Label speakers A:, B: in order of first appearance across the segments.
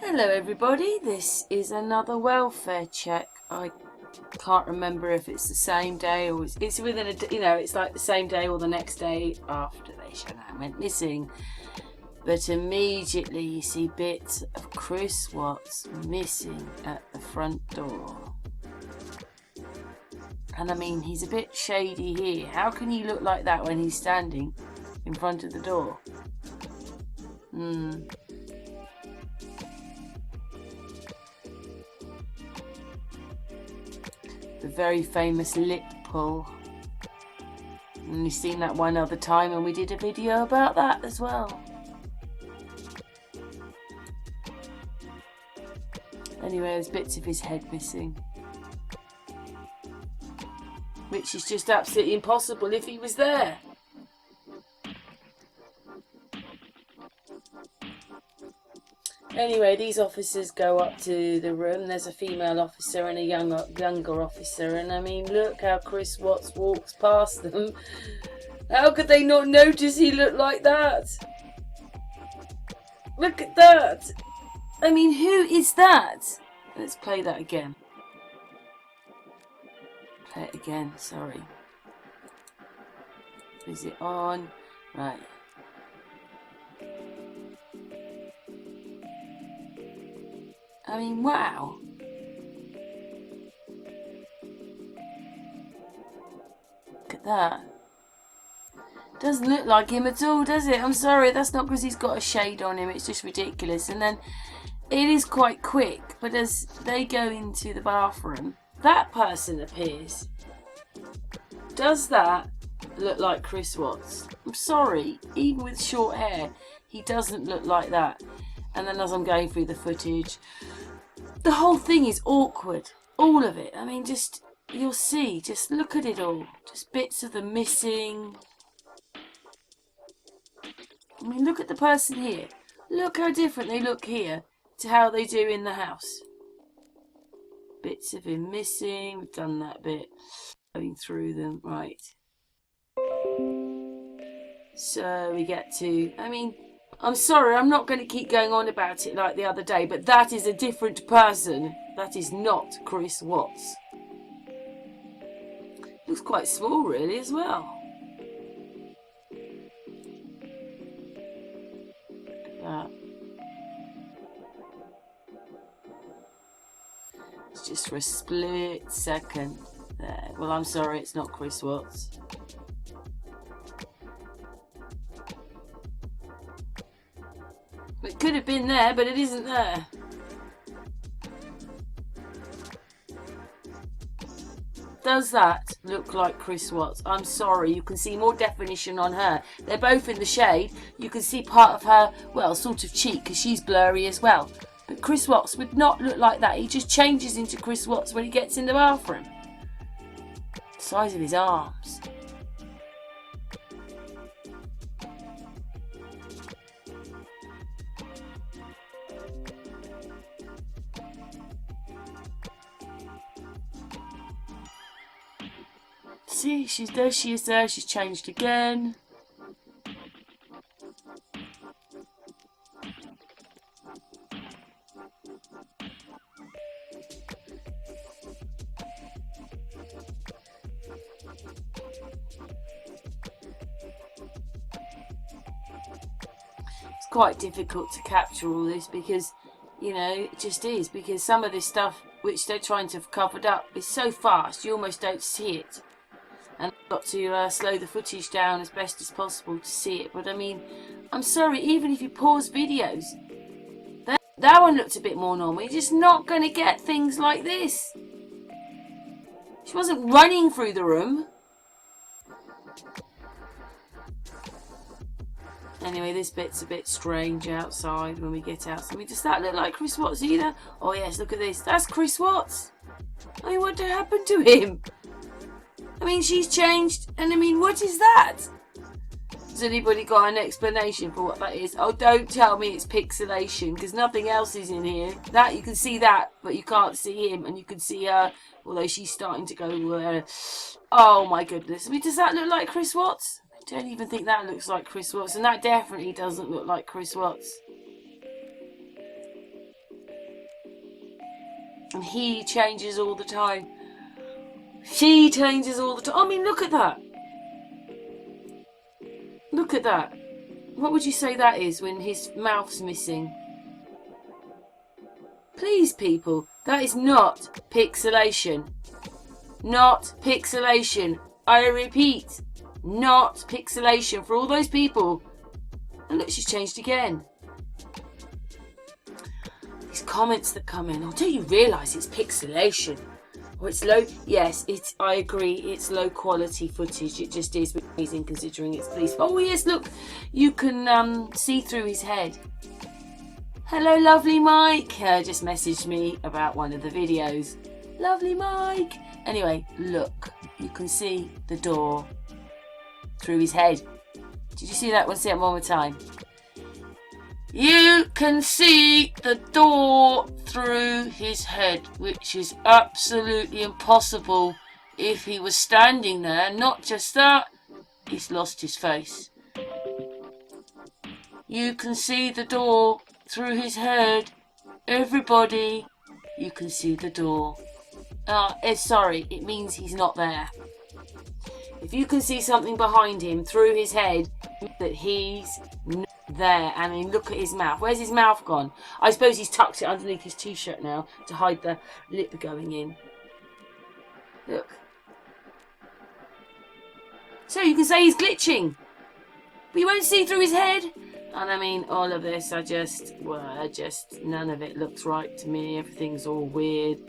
A: Hello everybody, this is another welfare check. I can't remember if it's the same day or it's within a, it's like the same day or the next day after they went missing. But immediately you see bits of Chris Watts missing at the front door. And I mean, he's a bit shady here. How can he look like that when he's standing in front of the door? The very famous lip pull. And you've seen that one other time and we did a video about that as well. Anyway, there's bits of his head missing. Which is just absolutely impossible if he was there. Anyway, these officers go up to the room. There's a female officer and a younger officer. And I mean, look how Chris Watts walks past them. How could they not notice he looked like that? Look at that. I mean, who is that? Let's play that again. Play it again, sorry. Is it on? Right. I mean, wow. Look at that. Doesn't look like him at all, does it? I'm sorry, that's not because he's got a shade on him. It's just ridiculous. And then it is quite quick. But as they go into the bathroom, that person appears. Does that look like Chris Watts? I'm sorry, even with short hair, he doesn't look like that. And then as I'm going through the footage, the whole thing is awkward. All of it. I mean, just, you'll see. Just look at it all. Just bits of them missing. I mean, look at the person here. Look how different they look here to how they do in the house. Bits of him missing. We've done that bit. Going through them. Right. So we get to, I mean, I'm sorry, I'm not going to keep going on about it like the other day, but that is a different person. That is not Chris Watts. Looks quite small, really, as well. Look at that. It's just for a split second there. Well, I'm sorry, it's not Chris Watts. It could have been there, but it isn't there. Does that look like Chris Watts? I'm sorry, you can see more definition on her. They're both in the shade. You can see part of her, well, sort of cheek, because she's blurry as well. But Chris Watts would not look like that. He just changes into Chris Watts when he gets in the bathroom. The size of his arms. See, there she is there, she's changed again. It's quite difficult to capture all this because, it just is. Because some of this stuff, which they're trying to have covered up, is so fast, you almost don't see it. And I've got to slow the footage down as best as possible to see it. But I mean, I'm sorry, even if you pause videos, that one looked a bit more normal. You're just not going to get things like this. She wasn't running through the room. Anyway, this bit's a bit strange outside when we get out. I mean, does that look like Chris Watts either? Oh yes, look at this. That's Chris Watts. I mean, what happened to him? I mean, she's changed, and I mean, what is that? Has anybody got an explanation for what that is? Oh, don't tell me it's pixelation, because nothing else is in here. That, you can see that, but you can't see him, and you can see her, although she's starting to go, oh my goodness. I mean, does that look like Chris Watts? I don't even think that looks like Chris Watts, and that definitely doesn't look like Chris Watts. And he changes all the time. She changes all the time. I mean, look at that. Look at that. What would you say that is when his mouth's missing? Please, people, that is not pixelation. Not pixelation. I repeat, not pixelation for all those people. And look, she's changed again. These comments that come in, oh, don't you realise it's pixelation? Or it's low, yes, I agree, it's low quality footage, it just is amazing considering it's police. Oh yes, look, you can see through his head. Hello, lovely Mike, just messaged me about one of the videos. Lovely Mike. Anyway, look, you can see the door through his head. Did you see that one? See it one more time. You can see the door through his head, which is absolutely impossible if he was standing there. Not just that, he's lost his face. You can see the door through his head. Everybody, you can see the door. Sorry, it means he's not there. If you can see something behind him through his head, that he's not there. I mean, look at his mouth. Where's his mouth gone? I suppose he's tucked it underneath his t-shirt now to hide the lip going in. Look. So you can say he's glitching, but you won't see through his head. And I mean, all of this, none of it looks right to me. Everything's all weird.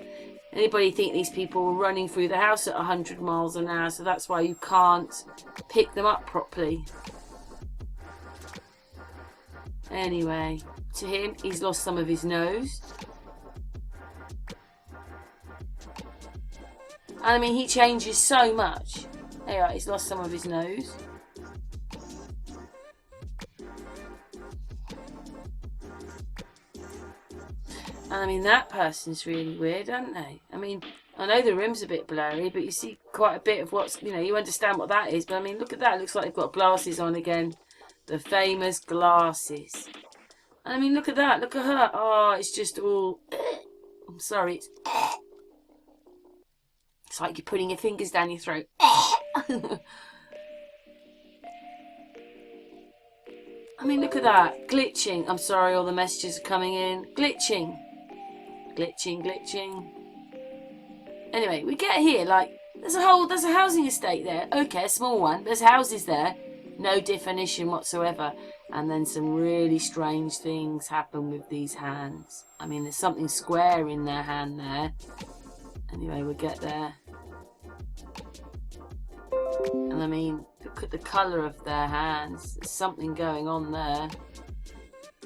A: Anybody think these people were running through the house at 100 miles an hour, so that's why you can't pick them up properly. Anyway, to him, he's lost some of his nose. And I mean, he changes so much. Anyway, he's lost some of his nose. And I mean, that person's really weird, aren't they? I mean, I know the room's a bit blurry, but you see quite a bit of what's, you understand what that is. But I mean, look at that. It looks like they've got glasses on again. The famous glasses. And I mean, look at that. Look at her. Oh, it's just all... I'm sorry. It's like you're putting your fingers down your throat. I mean, look at that. Glitching. I'm sorry, all the messages are coming in. Glitching. Glitching. Anyway, we get here, like, there's a housing estate there. Okay, a small one. There's houses there. No definition whatsoever. And then some really strange things happen with these hands. I mean, there's something square in their hand there. Anyway, we'll get there. And I mean, look at the colour of their hands. There's something going on there.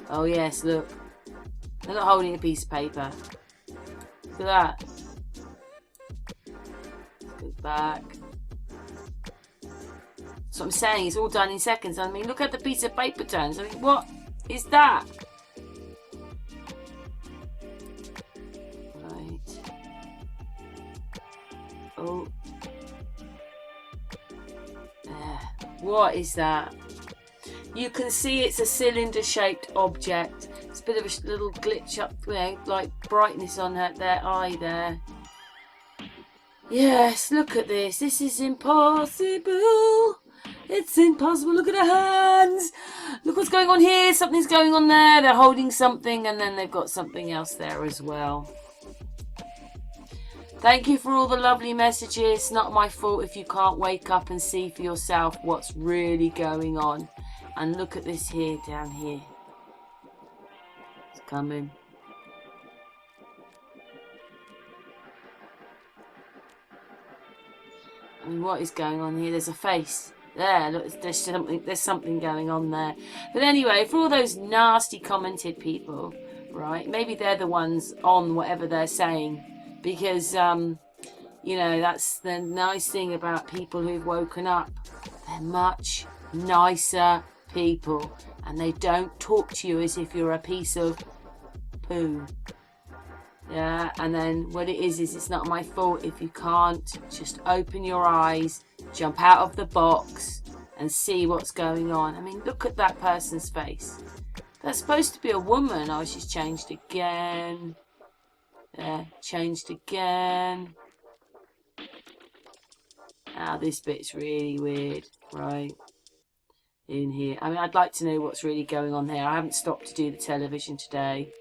A: Oh yes, look. They're not holding a piece of paper. Look at that. Go back. That's what I'm saying. It's all done in seconds. I mean, look at the piece of paper turns. I mean, what is that? Right. Oh. What is that? You can see it's a cylinder-shaped object. It's a bit of a little glitch up there, like brightness on their eye there. Yes, look at this. This is impossible. It's impossible. Look at her hands. Look what's going on here. Something's going on there. They're holding something, and then they've got something else there as well. Thank you for all the lovely messages. Not my fault if you can't wake up and see for yourself what's really going on. And look at this here, down here. It's coming. I mean, what is going on here? There's a face. There, look, there's something going on there. But anyway, for all those nasty commented people, right, maybe they're the ones on whatever they're saying. Because, that's the nice thing about people who've woken up. They're much nicer people. And they don't talk to you as if you're a piece of poo. Yeah, and then what it is it's not my fault if you can't just open your eyes, jump out of the box and see what's going on. I mean, look at that person's face. That's supposed to be a woman. Oh, she's changed again. There, changed again. Ah, this bit's really weird. Right. In here. I mean, I'd like to know what's really going on there. I haven't stopped to do the television today.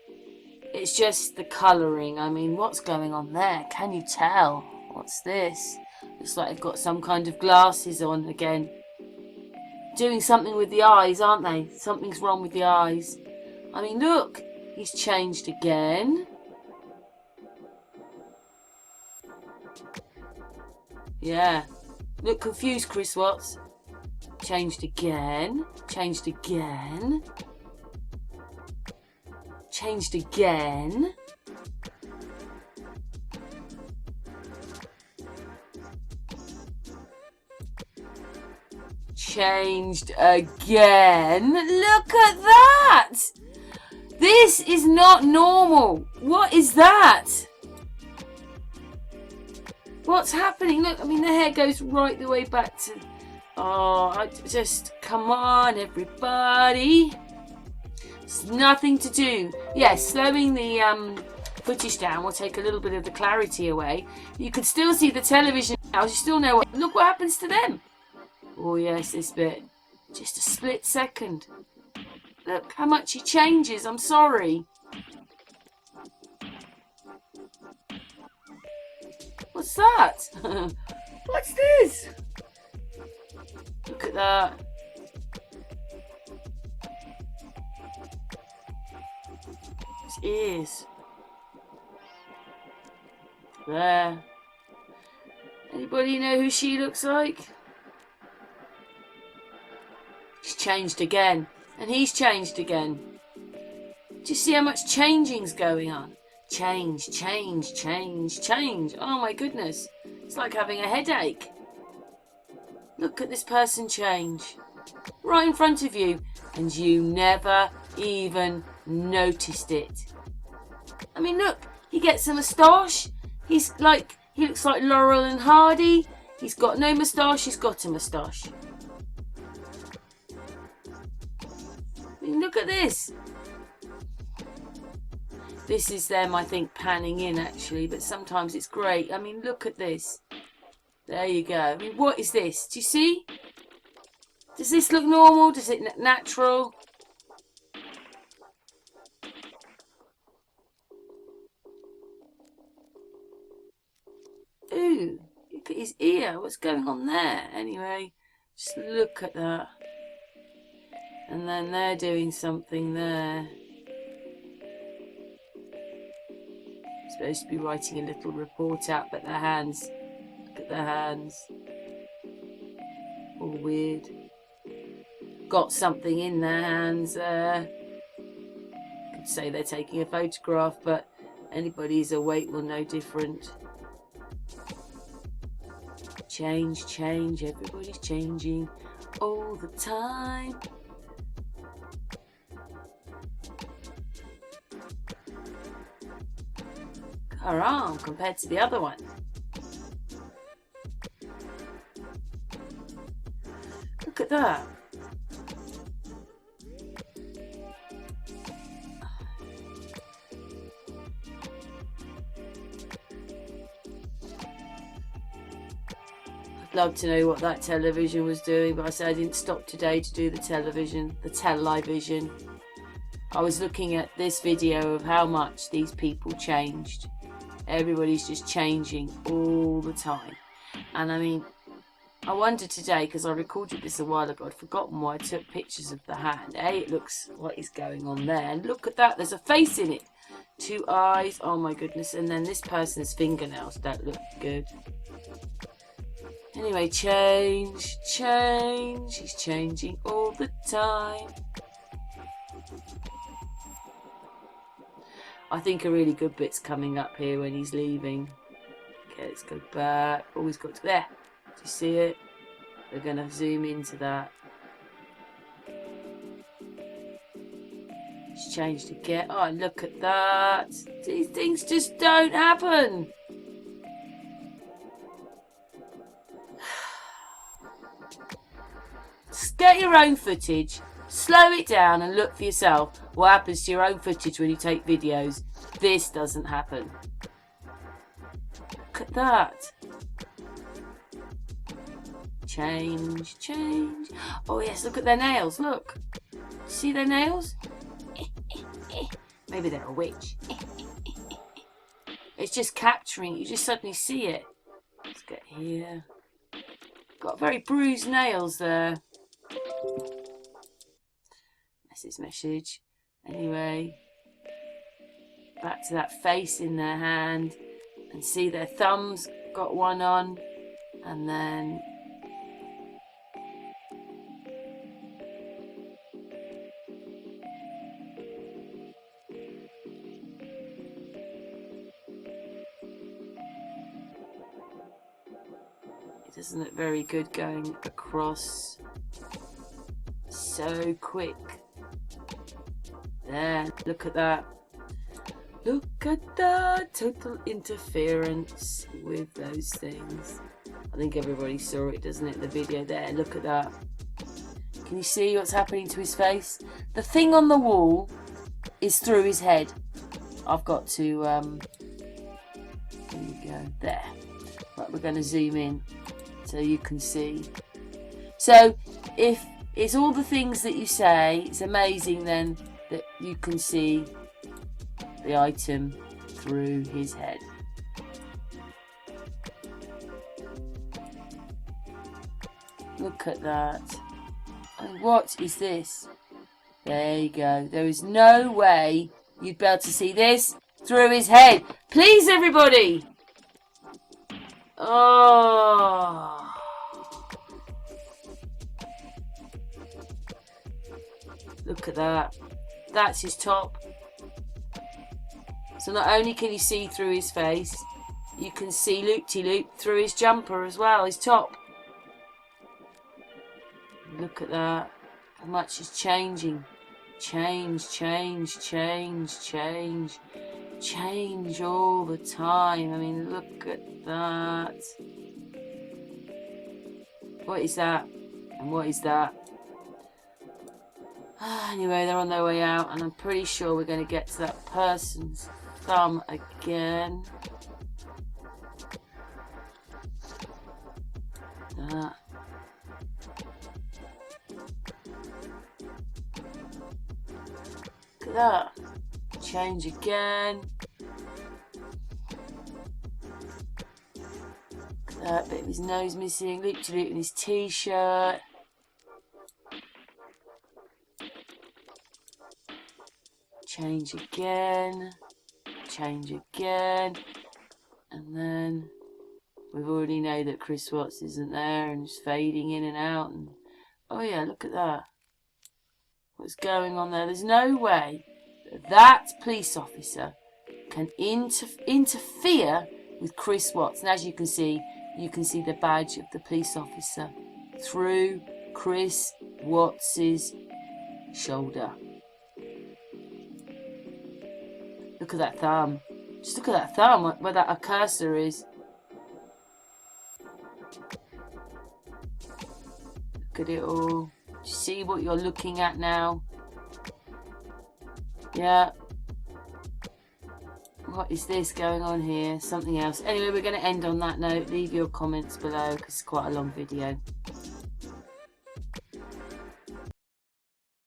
A: It's just the colouring. I mean, what's going on there? Can you tell? What's this? Looks like they've got some kind of glasses on again. Doing something with the eyes, aren't they? Something's wrong with the eyes. I mean, look. He's changed again. Yeah. Look confused, Chris Watts. Changed again. Changed again. Changed again. Changed again. Look at that! This is not normal. What is that? What's happening? Look, I mean, the hair goes right the way back to... Oh, come on, everybody. It's nothing to do. Yes, slowing the footage down will take a little bit of the clarity away. You can still see the television now. You still know what... Look what happens to them. Oh, yes, this bit. Just a split second. Look how much he changes. I'm sorry. What's that? What's this? Look at that. His ears. There. Anybody know who she looks like? She's changed again. And he's changed again. Do you see how much changing's going on? Change, change, change, change. Oh my goodness. It's like having a headache. Look at this person change. Right in front of you. And you never even noticed it. I mean, look. He gets a moustache. He looks like Laurel and Hardy. He's got no moustache. He's got a moustache. Look at this. This is them, I think, panning in, actually. But sometimes it's great. I mean, look at this. There you go. I mean, what is this? Do you see? Does this look normal? Does it look natural? Ooh, look at his ear. What's going on there? Anyway, just look at that. And then they're doing something there. Supposed to be writing a little report out, but their hands. Look at their hands. All weird. Got something in their hands there. Could say they're taking a photograph, but anybody who's awake will know different. Change, change. Everybody's changing all the time. Haram compared to the other one. Look at that. I'd love to know what that television was doing, but I said I didn't stop today to do the television, the television. I was looking at this video of how much these people changed. Everybody's just changing all the time. And I mean, I wondered today, because I recorded this a while ago, I'd forgotten why I took pictures of the hand. It looks what is going on there. And look at that, there's a face in it. 2 eyes, oh my goodness. And then this person's fingernails don't look good. Anyway, change, change. He's changing all the time. I think a really good bit's coming up here when he's leaving. Okay, let's go back. Always got to there. Do you see it? We're going to zoom into that. It's changed again. Oh, look at that. These things just don't happen. Just get your own footage Slow it down and look for yourself what happens to your own footage when you take videos. This doesn't happen. Look at that. Change, change. Oh yes, look at their nails, look. See their nails? Maybe they're a witch. It's just capturing, you just suddenly see it. Let's get here. Got very bruised nails there. That's his message. Anyway, back to that face in their hand. And see their thumbs got one on. And then it doesn't look very good going across so quick. There, look at that. Look at that total interference with those things. I think everybody saw it, doesn't it? The video there. Look at that. Can you see what's happening to his face? The thing on the wall is through his head. I've got to there you go. There. Right, we're going to zoom in so you can see. So if it's all the things that you say, it's amazing then that you can see the item through his head. Look at that. And what is this? There you go. There is no way you'd be able to see this through his head. Please, everybody. Oh. Look at that. That's his top. So not only can you see through his face, you can see loop-de-loop through his jumper as well, his top. Look at that. How much is changing. Change, change, change, change. Change all the time. I mean, look at that. What is that? And what is that? Anyway, they're on their way out, and I'm pretty sure we're going to get to that person's thumb again. That. Look at that. Change again. Look at that bit of his nose missing. Loop-de-loop in his t-shirt. Change again. Change again. And then we already know that Chris Watts isn't there and is fading in and out. And oh yeah, look at that. What's going on there? There's no way that police officer can interfere with Chris Watts. And as you can see the badge of the police officer through Chris Watts's shoulder. Look at that thumb. Just look at that thumb, where that cursor is. Look at it all. Do you see what you're looking at now? Yeah. What is this going on here? Something else. Anyway, we're going to end on that note. Leave your comments below because it's quite a long video.